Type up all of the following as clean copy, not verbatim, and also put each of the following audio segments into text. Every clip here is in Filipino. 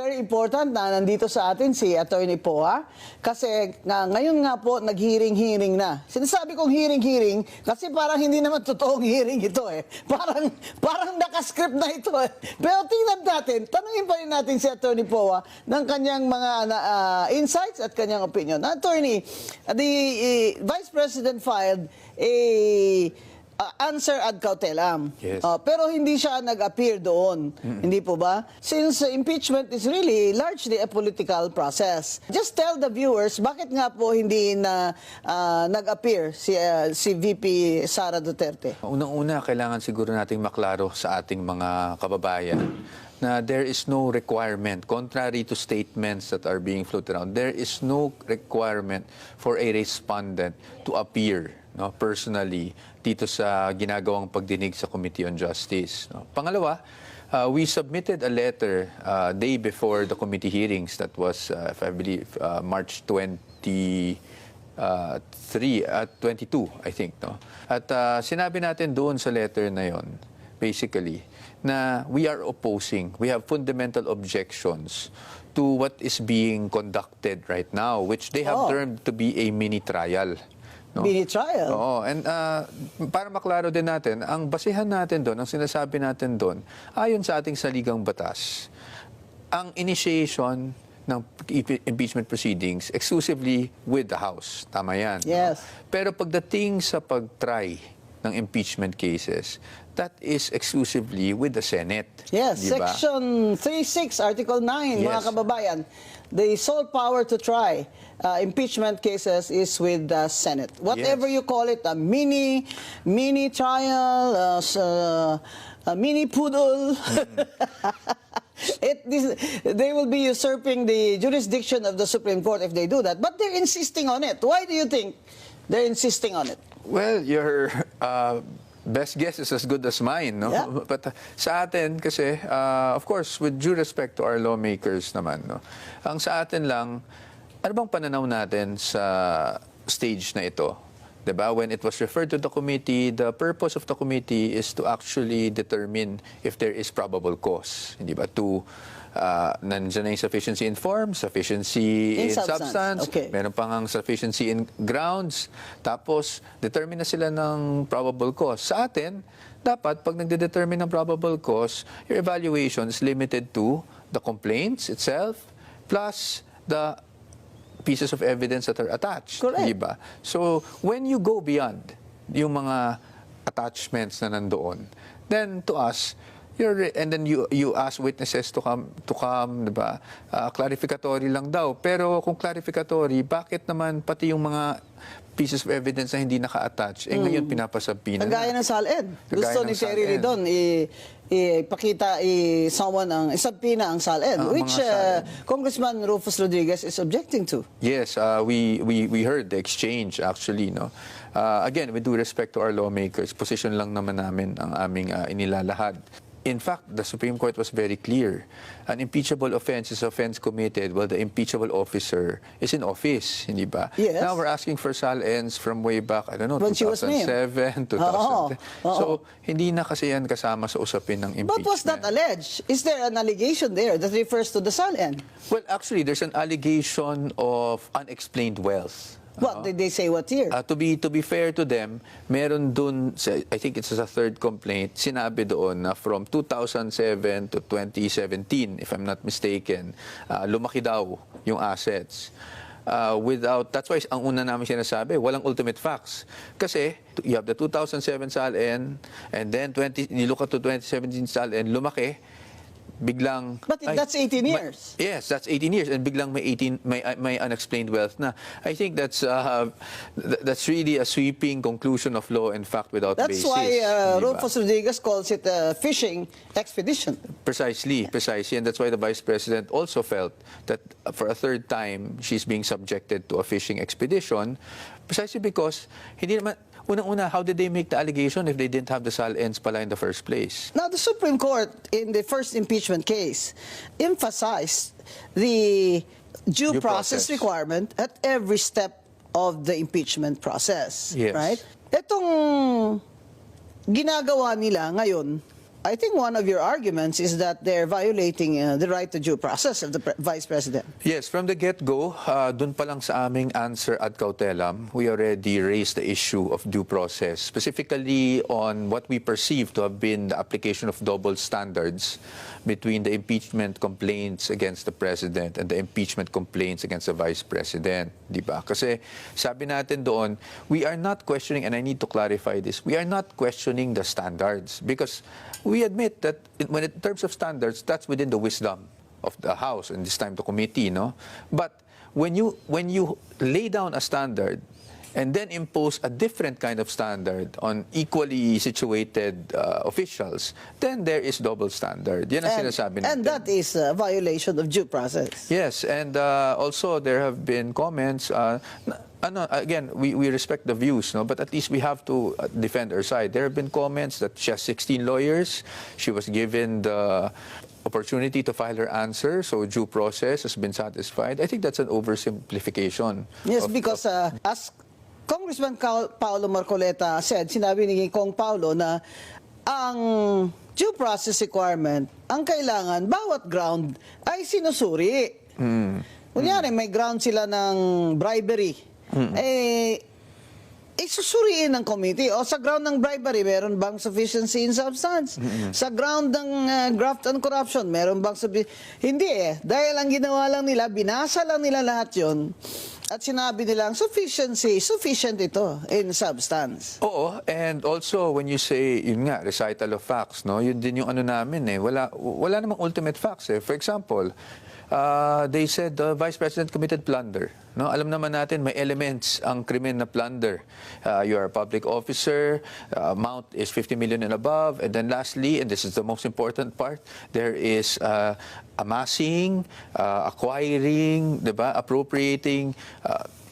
very important na nandito sa atin si Attorney Poa kasi ngayon nga po nag-hearing na. Sinasabi kong hearing kasi parang hindi naman totoong hearing ito eh. Parang nakascript na ito eh. Pero tingnan natin, tanungin pa rin natin si Attorney Poa ng kanyang mga insights at kanyang opinion. Attorney, the Vice President filed a answer ad cautelam. Yes. Pero hindi siya nag-appear doon. Hindi po ba? Since impeachment is really largely a political process. Just tell the viewers, bakit nga po hindi na nag-appear si VP Sara Duterte? Unang-una, kailangan siguro nating maklaro sa ating mga kababayan na there is no requirement, contrary to statements that are being floated around, there is no requirement for a respondent to appear personally dito sa ginagawang pagdinig sa Committee on Justice. Pangalawa, we submitted a letter day before the committee hearings, that was, if I believe, March 22, I think. No? At sinabi natin doon sa letter na yon, basically, na we are opposing, we have fundamental objections to what is being conducted right now, which they have termed to be a mini trial. No? Mini trial? Oo. And para maklaro din natin, ang basihan natin doon, ang sinasabi natin doon, ayon sa ating saligang batas, ang initiation ng impeachment proceedings exclusively with the House. Tama yan. Yes. No? Pero pagdating sa pag-try ng impeachment cases, that is exclusively with the Senate. Yes, diba? Section 36, Article 9, mga Yes. kababayan. The sole power to try impeachment cases is with the Senate. Whatever you call it, a mini trial, a mini poodle. They will be usurping the jurisdiction of the Supreme Court if they do that. But they're insisting on it. Why do you think they're insisting on it? Well, your best guess is as good as mine, no? Yeah. But sa atin kasi, of course, with due respect to our lawmakers naman, no? Ang sa atin lang, ano bang pananaw natin sa stage na ito? Diba? When it was referred to the committee, the purpose of the committee is to actually determine if there is probable cause. Hindi ba? To nandiyan na yung sufficiency in form, sufficiency in substance, okay. meron pang ang sufficiency in grounds, tapos determine na sila ng probable cause. Sa atin, dapat pag nagde-determine ng probable cause, your evaluation is limited to the complaints itself plus the pieces of evidence that are attached. Correct. Diba? So, when you go beyond yung mga attachments na nandoon, then to us, and then you ask witnesses to come, diba? Clarificatory lang daw. Pero kung clarificatory, bakit naman pati yung mga pieces of evidence na hindi naka-attach, ngayon pinapasabina na. Kagaya ng SALN. Gusto ni Terry Ridon ipakita someone isabpina ang SALN, which Congressman Rufus Rodriguez is objecting to. Yes, we heard the exchange actually, no. Again, with due respect to our lawmakers, position lang naman namin ang aming inilalahad. In fact, the Supreme Court was very clear. An impeachable offense is offense committed while the impeachable officer is in office, hindi ba? Yes. Now we're asking for SALNs from way back, I don't know, When she was 2007, 2010. So, hindi na kasi yan kasama sa usapin ng impeachment. But was that alleged? Is there an allegation there that refers to the SALN? Well, actually, there's an allegation of unexplained wealth. What did they say? What year? To be fair to them, meron dun, I think it's a third complaint, sinabi doon na from 2007 to 2017, if I'm not mistaken, lumaki daw yung assets. That's why ang una namin sinasabi, walang ultimate facts. Kasi you have the 2007 SALN, and then you look at the 2017 SALN, lumaki, biglang But that's 18 years. Yes, that's 18 years, and biglang may unexplained wealth na. I think that's really a sweeping conclusion of law and fact without That's basis. why Diba? Rufus Rodriguez calls it a fishing expedition. Precisely, and that's why the Vice President also felt that for a third time she's being subjected to a fishing expedition, precisely because hindi naman. Unang-una, how did they make the allegation if they didn't have the SALNs pala in the first place? Now, the Supreme Court, in the first impeachment case, emphasized the due process requirement at every step of the impeachment process. Yes. Right? Itong ginagawa nila ngayon, I think one of your arguments is that they're violating the right to due process of the Vice President. Yes, from the get-go, dun pa lang sa aming answer ad cautelam, we already raised the issue of due process, specifically on what we perceive to have been the application of double standards between the impeachment complaints against the President and the impeachment complaints against the Vice President. Di ba? Kasi sabi natin doon, we are not questioning, and I need to clarify this, we are not questioning the standards because we admit that in terms of standards, that's within the wisdom of the House and this time the committee, no? But when you lay down a standard and then impose a different kind of standard on equally situated officials, then there is double standard. Yan ang sinasabi natin. And that is a violation of due process. Yes, and also there have been comments. Again, we respect the views, no? But at least we have to defend our side. There have been comments that she has 16 lawyers. She was given the opportunity to file her answer, so due process has been satisfied. I think that's an oversimplification. Yes, because as Congressman Paulo Marcoleta said, sinabi ni Kong Paulo na ang due process requirement, ang kailangan, bawat ground ay sinusuri. Kunyari, may ground sila ng bribery. Susuriin ng committee. O sa ground ng bribery, meron bang sufficiency in substance? Sa ground ng graft and corruption, meron bang Hindi Dahil ang ginawa lang nila, binasa lang nila lahat yun. At sinabi nilang sufficient ito in substance. Oo, and also when you say, yun nga, recital of facts, no? Yun din yung ano namin wala namang ultimate facts eh. For example, they said the Vice President committed plunder. No? Alam naman natin may elements ang krimen na plunder. You are a public officer, amount is 50 million and above, and then lastly, and this is the most important part, there is amassing, acquiring, diba? Appropriating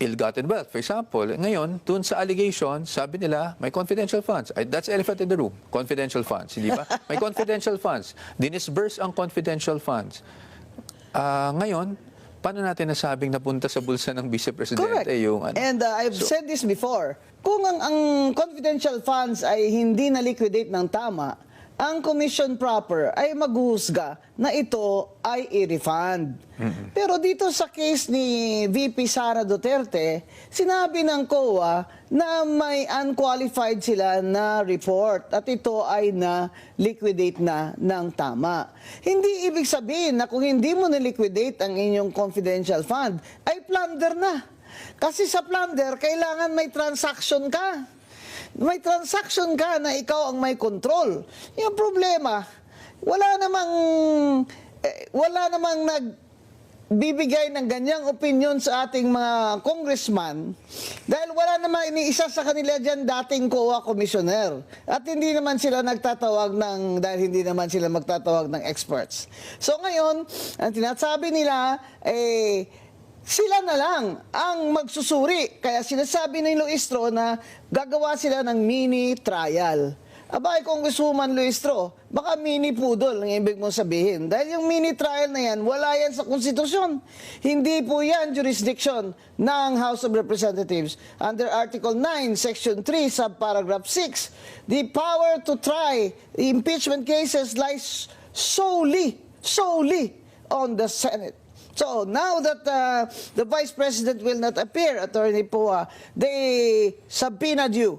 ill-gotten wealth. For example, ngayon, dun sa allegation, sabi nila, may confidential funds. That's elephant in the room, confidential funds, hindi ba? May confidential funds. Dinisburse ang confidential funds. Ngayon, paano natin nasabing napunta sa bulsa ng Vice Presidente? Correct. And I've said this before, kung ang confidential funds ay hindi na-liquidate ng tama, ang commission proper ay maghuhusga na ito ay i-refund. Pero dito sa case ni VP Sara Duterte, sinabi ng COA na may unqualified sila na report at ito ay na-liquidate na ng tama. Hindi ibig sabihin na kung hindi mo na-liquidate ang inyong confidential fund, ay plunder na. Kasi sa plunder, kailangan may transaction ka. May transaction ka na ikaw ang may control. Yung problema, wala namang nagbibigay ng ganyang opinion sa ating mga congressman dahil wala namang iniisa sa kanila dyan dating COA commissioner. At hindi naman sila nagtatawag dahil hindi naman sila magtatawag ng experts. So ngayon, ang tinasabi nila, sila na lang ang magsusuri. Kaya sinasabi ni Luistro na gagawa sila ng mini trial. Abay, Congresswoman Luistro, baka mini poodle ang ibig mong sabihin. Dahil yung mini trial na yan, wala yan sa konstitusyon. Hindi po yan jurisdiction ng House of Representatives. Under Article 9, Section 3, Subparagraph 6, the power to try impeachment cases lies solely on the Senate. So now that the Vice President will not appear, Attorney Poa, they subpoenaed you.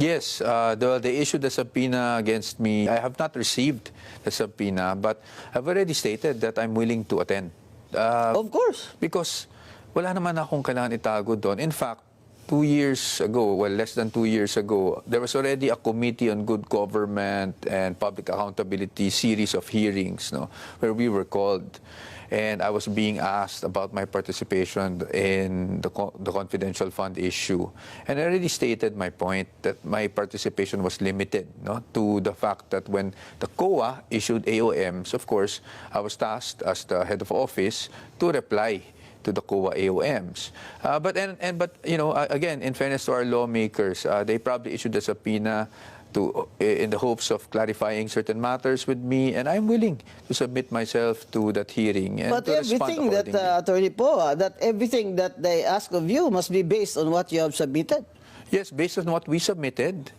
Yes, they issued the subpoena against me. I have not received the subpoena, but I've already stated that I'm willing to attend. Of course. Because wala naman akong kailangan itago doon. In fact, 2 years ago, well, less than 2 years ago, there was already a Committee on Good Government and Public Accountability series of hearings, no, where we were called. And I was being asked about my participation in the confidential fund issue. And I already stated my point that my participation was limited, no, to the fact that when the COA issued AOMs, of course, I was tasked as the head of office to reply to the COA AOMs. But you know, again, in fairness to our lawmakers, they probably issued the subpoena in the hopes of clarifying certain matters with me, and I'm willing to submit myself to that hearing. And but to everything that, Attorney Poa, that everything that they ask of you must be based on what you have submitted. Yes, based on what we submitted,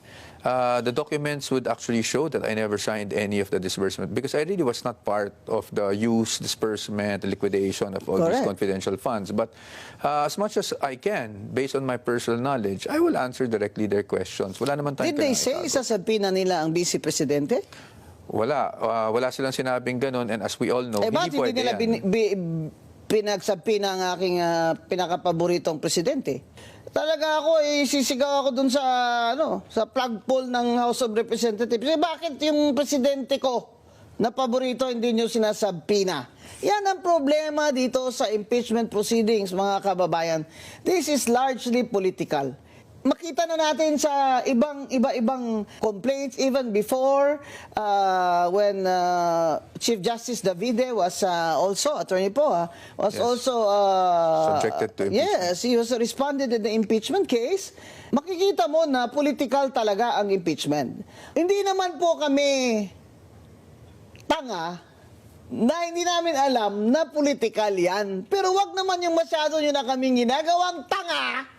the documents would actually show that I never signed any of the disbursement because I really was not part of the use, disbursement, liquidation of all these Correct. confidential funds. But as much as I can, based on my personal knowledge, I will answer directly their questions. Wala naman tayong Did they say pinangitago. isasabi na nila ang Vice Presidente? Wala. Wala silang sinabing ganun. And as we all know, Bakit hindi pwede hindi nila yan. pinagsabi ng aking pinakapaboritong presidente? Talaga ako, sisigaw ako dun sa, sa flagpole ng House of Representatives. Bakit yung presidente ko na paborito hindi nyo sinasabi na? Yan ang problema dito sa impeachment proceedings, mga kababayan. This is largely political. Makita na natin sa iba-ibang complaints even before when Chief Justice Davide was also Attorney Poe was Yes. also Subjected to impeachment. yes, he was responded in the impeachment case. Makikita mo na political talaga ang impeachment. Hindi naman po kami tanga na hindi namin alam na political yan. Pero wag naman yung masyado nyo na kaming ginagawang tanga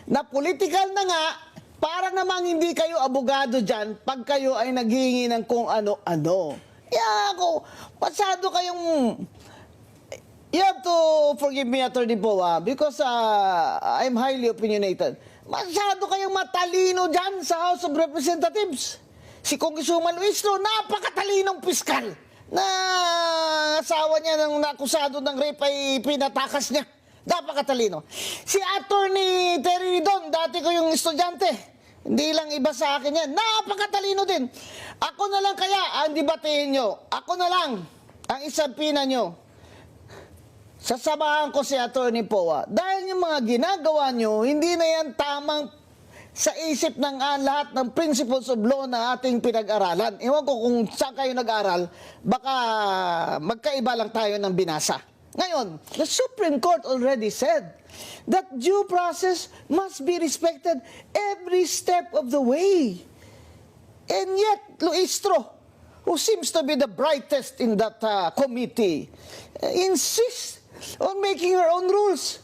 na political na nga, para namang hindi kayo abogado dyan pag kayo ay naghihingi ng kung ano-ano. Kaya ako, masyado kayong... You have to forgive me, Attorney Poe, because I'm highly opinionated. Masyado kayong matalino dyan sa House of Representatives. Si Congresswoman Luistro, napakatalinong piskal na asawa niya ng nakusado ng rape ay pinatakas niya. Napakatalino. Si Attorney Terry Ridon, dati ko yung estudyante. Hindi lang iba sa akin yan. Napakatalino din. Ako na lang kaya ang debatehin nyo. Ako na lang ang isampina nyo. Sasamahan ko si Attorney Poe. Dahil yung mga ginagawa nyo, hindi na yan tamang sa isip ng lahat ng principles of law na ating pinag-aralan. Ewan ko kung saan kayo nag-aral, baka magkaiba lang tayo ng binasa. Ngayon, the Supreme Court already said that due process must be respected every step of the way. And yet, Luistro, who seems to be the brightest in that committee, insists on making her own rules.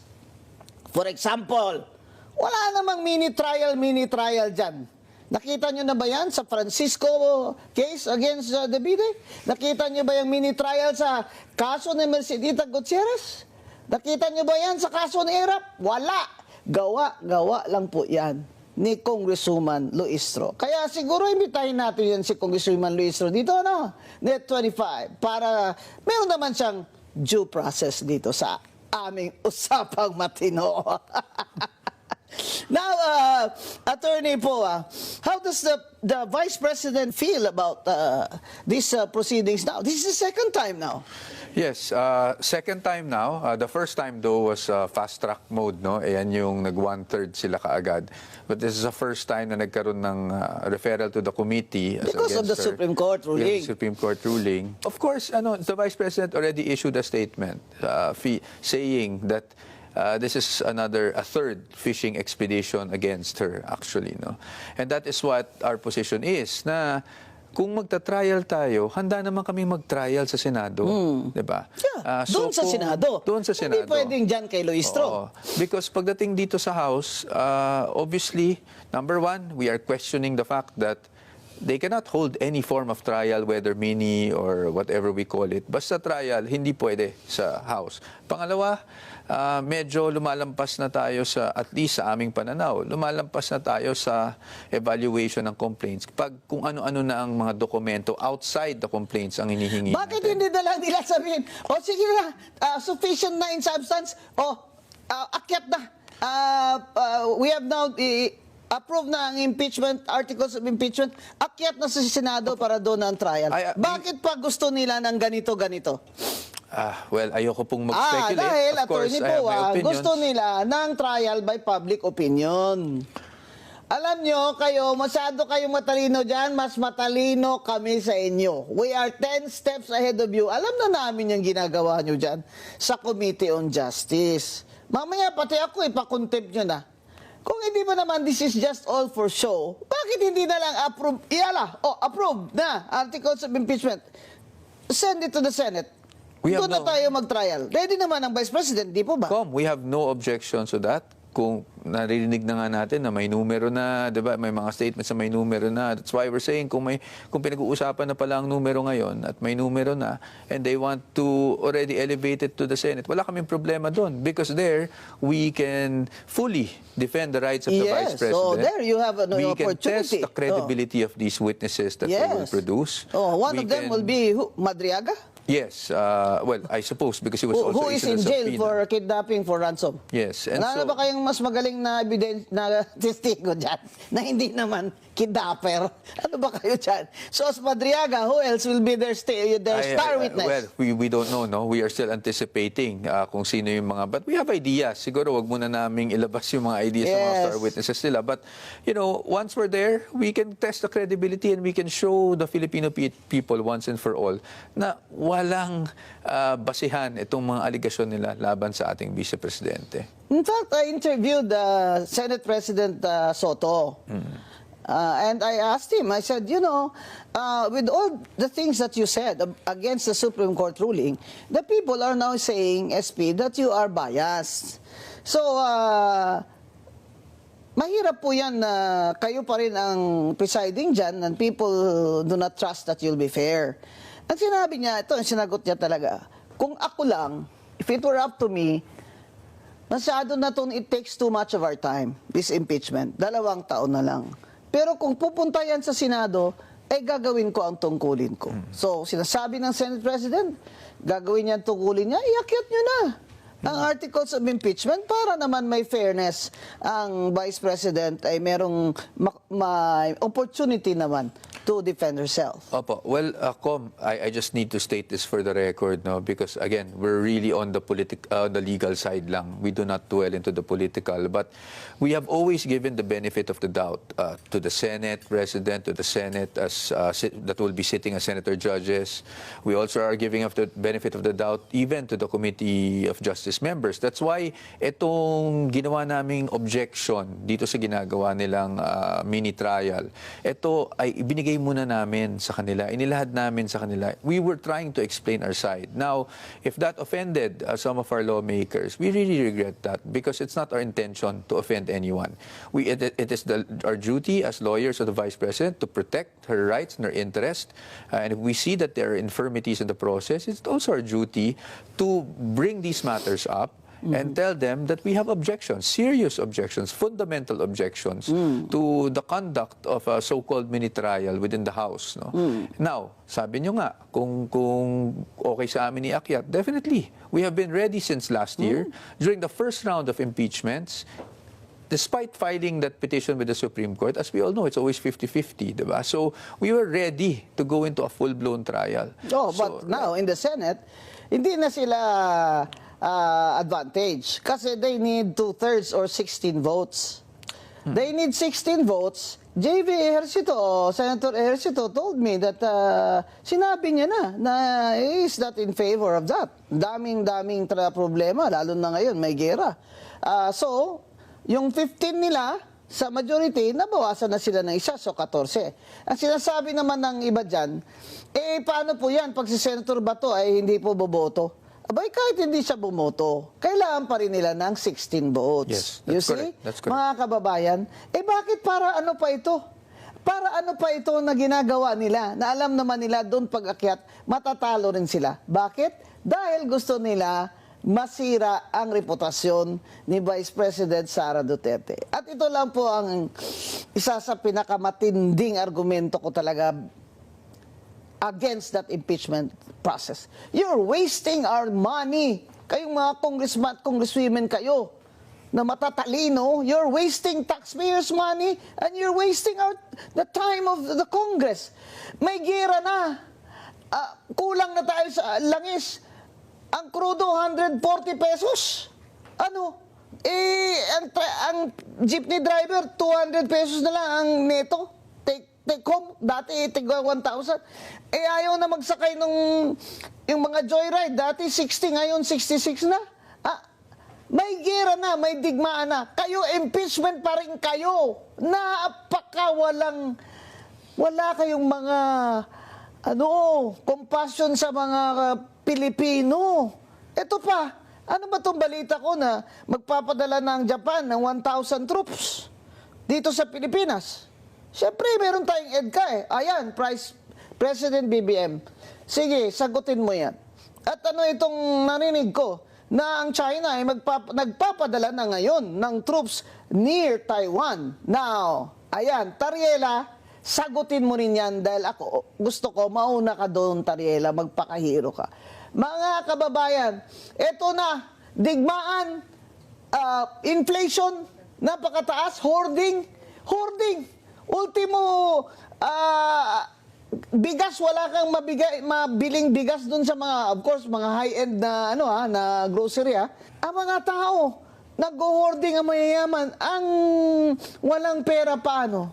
For example, wala namang mini-trial dyan. Nakita nyo na ba yan sa Francisco case against Davide? Nakita nyo ba yung mini-trial sa kaso ni Mercedita Gutierrez? Nakita nyo ba yan sa kaso ni Erap? Wala. Gawa lang po yan ni Congresswoman Luistro. Kaya siguro imbitahin natin yan si Congresswoman Luistro dito, Net 25, para meron naman siyang due process dito sa aming usapang matino. Now, Attorney Poe, how does the Vice President feel about these proceedings now? This is the second time now. Yes, second time now. The first time though was fast-track mode, no? Ayan yung nag-1/3 sila kaagad. But this is the first time na nagkaroon ng referral to the committee as Because of the against her. Supreme Court ruling. Yes, Supreme Court ruling. Of course, the Vice President already issued a statement saying that this is a third fishing expedition against her, actually, no? And that is what our position is, na kung magta-trial tayo, handa naman kami mag-trial sa Senado, di ba? Yeah, doon sa Senado. Doon sa Senado. Hindi pwedeng dyan kay Luistro. Oo. Because pagdating dito sa House, obviously, number one, we are questioning the fact that they cannot hold any form of trial, whether mini or whatever we call it. Basta trial, hindi pwede sa House. Pangalawa, medyo lumalampas na tayo sa, at least sa aming pananaw, lumalampas na tayo sa evaluation ng complaints. Pag kung ano-ano na ang mga dokumento outside the complaints ang hinihingi Bakit natin. hindi na lang nila sabihin, sige na, sufficient na in substance, akyat na. We have now approved na ang impeachment, articles of impeachment, akyat na sa Senado para doon ang trial. Bakit pa gusto nila ng ganito-ganito? Well, ayoko pong mag-speculate. Dahil, Of course, Attorney I have my Poe, opinions. gusto nila ng trial by public opinion. Alam nyo, masyado kayong matalino dyan, mas matalino kami sa inyo. We are 10 steps ahead of you. Alam na namin yung ginagawa nyo dyan sa Committee on Justice. Mamaya pati ako, ipakontempt nyo na. Kung hindi ba naman this is just all for show, bakit hindi na lang approve? Approve na articles of impeachment. Send it to the Senate. Doon na tayo mag-trial. Ready naman ang Vice President, di po ba? We have no objection to that. kung naririnig na nga natin na may numero na, 'di ba? May mga statements na may numero na. That's why we're saying kung pinag-uusapan na pala ang numero ngayon at may numero na and they want to already elevate it to the Senate, wala kaming problema doon because there we can fully defend the rights of the Vice President. So there you have an we opportunity. can test the credibility of these witnesses that they will produce. One We of them can- will be who? Madriaga? Yes, well, I suppose because he was also Who is in issued a jail subpoena. for kidnapping for ransom? Yes, and Wala na so- ba kayong mas magaling na na testigo dyan na hindi naman kidnapper? Ano ba kayo dyan? So as Madriaga, who else will be their star witness? Well, we don't know, no? We are still anticipating kung sino yung mga... But we have ideas. Siguro, wag muna naming ilabas yung mga ideas ng mga star witnesses nila. But, you know, once we're there, we can test the credibility and we can show the Filipino people once and for all na walang basihan itong mga aligasyon nila laban sa ating Vice Presidente. In fact, I interviewed Senate President Soto. And I asked him, I said, you know, with all the things that you said against the Supreme Court ruling, the people are now saying, SP, that you are biased. So, mahirap po yan na kayo pa rin ang presiding dyan and people do not trust that you'll be fair. Ang sinabi niya, ito ang sinagot niya talaga, kung ako lang, if it were up to me, masyado na itong it takes too much of our time, this impeachment. 2 taon na lang. Pero kung pupunta yan sa Senado, ay gagawin ko ang tungkulin ko. So, sinasabi ng Senate President, gagawin niya ang tungkulin niya, iakyat niyo na ang articles of impeachment para naman may fairness ang Vice President ay merong may opportunity naman to defend herself. Opo. Well, Com, I just need to state this for the record, no, because again, we're really on the the legal side lang. We do not dwell into the political, but we have always given the benefit of the doubt to the Senate President, to the Senate as that will be sitting as senator judges. We also are giving of the benefit of the doubt even to the Committee of Justice members. That's why itong ginawa naming objection dito sa ginagawa nilang mini trial, ito ay ibinigay muna namin sa kanila, inilahad namin sa kanila. We were trying to explain our side. Now, if that offended some of our lawmakers, we really regret that because it's not our intention to offend anyone. It is our duty as lawyers of the Vice President to protect her rights and her interest. And if we see that there are infirmities in the process, it's also our duty to bring these matters up and tell them that we have objections, serious objections, fundamental objections to the conduct of a so-called mini trial within the House. No? Now, sabi nyo nga, kung okay sa amin i-akyat, definitely. We have been ready since last year. During the first round of impeachments, despite filing that petition with the Supreme Court, as we all know, it's always 50-50, diba? So, we were ready to go into a full-blown trial. Oh, but now, in the Senate, hindi na sila advantage kasi they need 2/3 or 16 votes. They need 16 votes. JV Ejercito, Senator Ejercito told me that sinabi niya na he is not in favor of that. Daming problema, lalo na ngayon, may gera. So, yung 15 nila, sa majority, nabawasan na sila ng isa, so 14. Ang sinasabi naman ng iba dyan, paano po yan pag si Senator Bato ay hindi po boboto? Abay, kahit hindi siya bumoto, kailangan pa rin nila ng 16 votes. Yes, you that's see, correct. That's correct. mga kababayan, bakit para ano pa ito? Para ano pa ito na ginagawa nila, na alam naman nila doon pag-akyat, matatalo rin sila. Bakit? Dahil gusto nila masira ang reputasyon ni Vice President Sara Duterte. At ito lang po ang isa sa pinakamatinding argumento ko talaga against that impeachment process. You're wasting our money. Kayong mga congressman at congresswomen kayo na matatalino, you're wasting taxpayers' money and you're wasting the time of the Congress. May gira na. Kulang na tayo sa langis. Ang krudo, 140 pesos. Ano? Ang jeepney driver, 200 pesos na lang ang neto. Take home, dati tigwa 1,000. Ayaw na magsakay yung mga joyride. Dati 60, ngayon 66 na. May gera na, may digmaan na. Kayo, impeachment pa rin kayo. Wala kayong mga, compassion sa mga Pilipino. Ito pa, Ano ba itong balita ko na magpapadala ng Japan ng 1,000 troops dito sa Pilipinas? Siyempre, meron tayong EDCA eh. Ayan, President BBM. Sige, sagutin mo yan. At ano itong narinig ko? Na ang China ay nagpapadala na ngayon ng troops near Taiwan. Now, ayan, Tariela, sagutin mo rin yan dahil ako, gusto ko, mauna ka doon, Tariela, magpakahiro ka. Mga kababayan, eto na, digmaan, inflation, napakataas, hoarding, ultimo, bigas, wala kang mabiling bigas dun sa mga, of course, mga high-end na, na grocery, Ang mga tao, nag-hoarding ang mayayaman, ang walang pera, paano?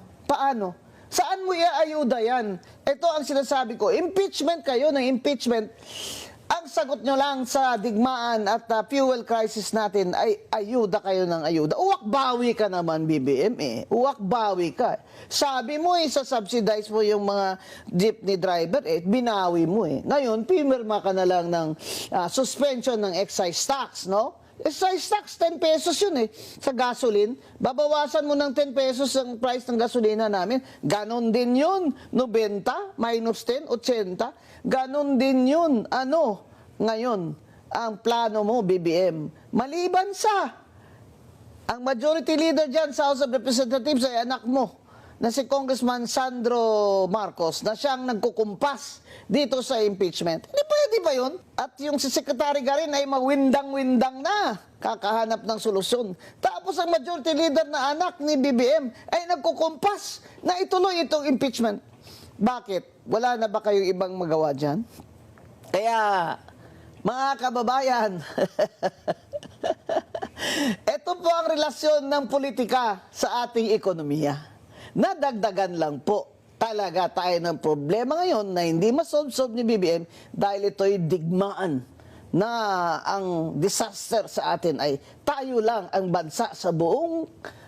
Saan mo iaayuda yan? Ito ang sinasabi ko, impeachment kayo ng impeachment. Ang sagot nyo lang sa digmaan at fuel crisis natin ay ayuda kayo ng ayuda. Uwak-bawi ka naman, BBM eh. Uwak-bawi ka. Sabi mo subsidize mo yung mga jeepney driver binawi mo eh. Ngayon, pimirma ka na lang ng suspension ng excise tax, no? Excise tax, 10 pesos yun eh, sa gasoline. Babawasan mo ng 10 pesos ang price ng gasolina namin. Ganon din yun, 90, minus 10, 80. Ganon din yun, ngayon, ang plano mo, BBM. Maliban sa, ang majority leader dyan sa House of Representatives ay anak mo, na si Congressman Sandro Marcos, na siyang nagkukumpas dito sa impeachment. Hindi pwede ba yun? At yung si Secretary Garin ay mawindang-windang na, kakahanap ng solusyon. Tapos ang majority leader na anak ni BBM ay nagkukumpas na ituloy itong impeachment. Bakit? Wala na ba kayong ibang magawa dyan? Kaya, mga kababayan, ito po ang relasyon ng politika sa ating ekonomiya. Nadagdagan lang po talaga tayo ng problema ngayon na hindi masolve ni BBM dahil ito'y digmaan na ang disaster sa atin ay tayo lang ang bansa sa buong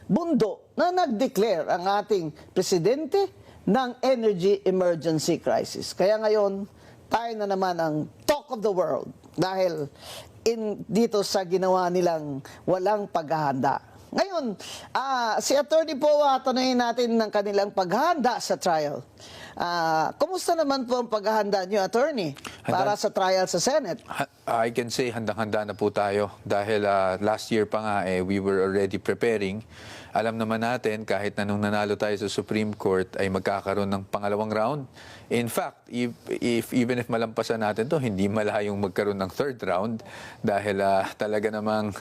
mundo na nag-declare ang ating presidente ng energy emergency crisis. Kaya ngayon, tayo na naman ang talk of the world dahil dito sa ginawa nilang walang paghahanda. Ngayon, si Attorney Poa, tanungin natin ng kanilang paghahanda sa trial. Kumusta naman po ang paghahanda niyo, Attorney, para sa trial sa Senate? I can say handang-handa na po tayo dahil last year pa nga we were already preparing. Alam naman natin kahit na nung nanalo tayo sa Supreme Court ay magkakaroon ng pangalawang round. In fact, even if malampasan natin to, hindi malayong magkaroon ng third round dahil talaga namang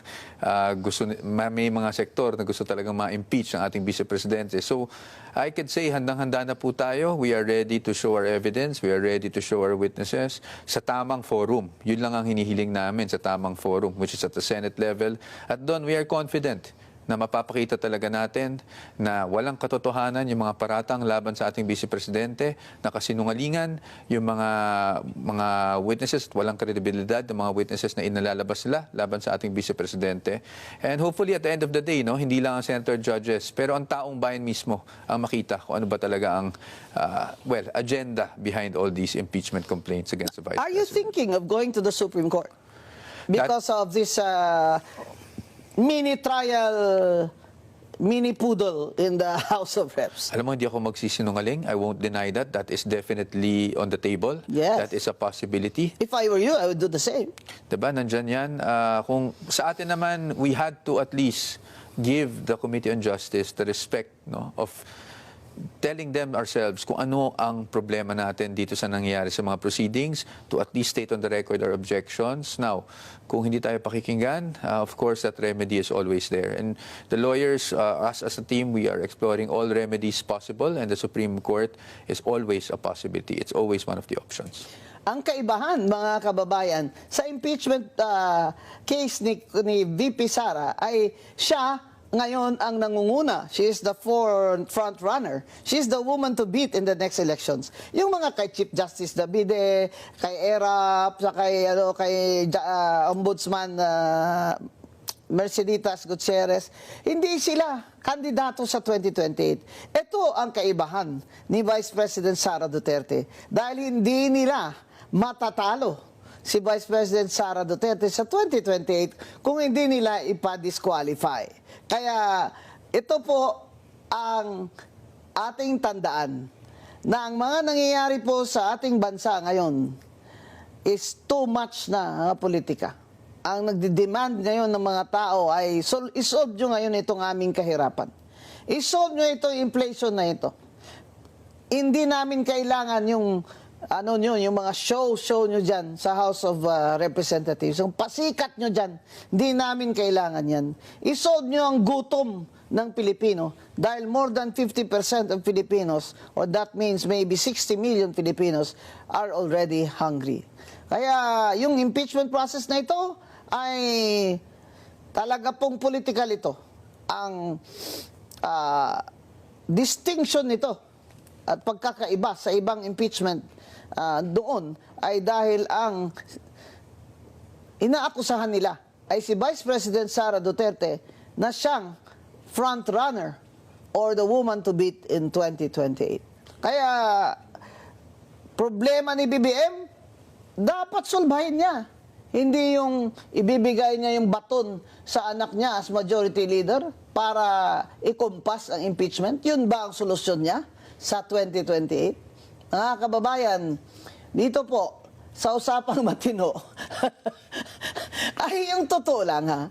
may mga sektor na gusto talagang ma-impeach ang ating Vice Presidente. So, I could say handang-handa na po tayo. We are ready to show our evidence. We are ready to show our witnesses sa tamang forum. Yun lang ang hinihiling namin, sa tamang forum, which is at the Senate level. At doon, we are confident na mapapakita talaga natin na walang katotohanan yung mga paratang laban sa ating Vice Presidente, na kasinungalingan yung mga witnesses at walang kredibilidad ng mga witnesses na inalalabas nila laban sa ating Vice Presidente. And hopefully at the end of the day, hindi lang ang senator judges, pero ang taong bayan mismo ang makita kung ano ba talaga ang agenda behind all these impeachment complaints against the Vice President. Are you thinking of going to the Supreme Court because of this mini-trial, mini-poodle in the House of Reps? Alam mo, hindi ako magsisinungaling. I won't deny that. That is definitely on the table. Yes. That is a possibility. If I were you, I would do the same. Diba? Nandyan yan. Kung sa atin naman, we had to at least give the Committee on Justice the respect of telling them ourselves kung ano ang problema natin dito sa nangyayari sa mga proceedings, to at least state on the record our objections. Now, kung hindi tayo pakikinggan, of course, that remedy is always there. And the lawyers, us as a team, we are exploring all remedies possible, and the Supreme Court is always a possibility. It's always one of the options. Ang kaibahan, mga kababayan, sa impeachment case ni VP Sara ay siya ngayon ang nangunguna. She is the front runner. She is the woman to beat in the next elections. Yung mga kay Chief Justice Davide, kay ERAP, sa kay Ombudsman Merceditas Gutierrez, hindi sila kandidato sa 2028. Ito ang kaibahan ni Vice President Sara Duterte dahil hindi nila matatalo si Vice President Sara Duterte sa 2028 kung hindi nila ipa-disqualify. Kaya ito po ang ating tandaan na ang mga nangyayari po sa ating bansa ngayon is too much na politika. Ang nagdi-demand ngayon ng mga tao ay isolve nyo ngayon itong aming kahirapan. Isolve nyo itong inflation na ito. Hindi namin kailangan yung yung mga show nyo dyan sa House of Representatives. Yung pasikat nyo dyan, hindi namin kailangan yan. Isolve nyo ang gutom ng Pilipino dahil more than 50% of Filipinos, or that means maybe 60 million Filipinos, are already hungry. Kaya yung impeachment process na ito ay talaga pong political ito. Ang distinction nito at pagkakaiba sa ibang impeachment doon ay dahil ang inaakusahan nila ay si Vice President Sara Duterte na siyang front runner or the woman to beat in 2028. Kaya problema ni BBM dapat sulbahin niya. Hindi yung ibibigay niya yung baton sa anak niya as majority leader para ikumpas ang impeachment. Yun ba ang solusyon niya sa 2028? Mga kababayan, dito po, sa usapang matino, ay yung totoo lang ha.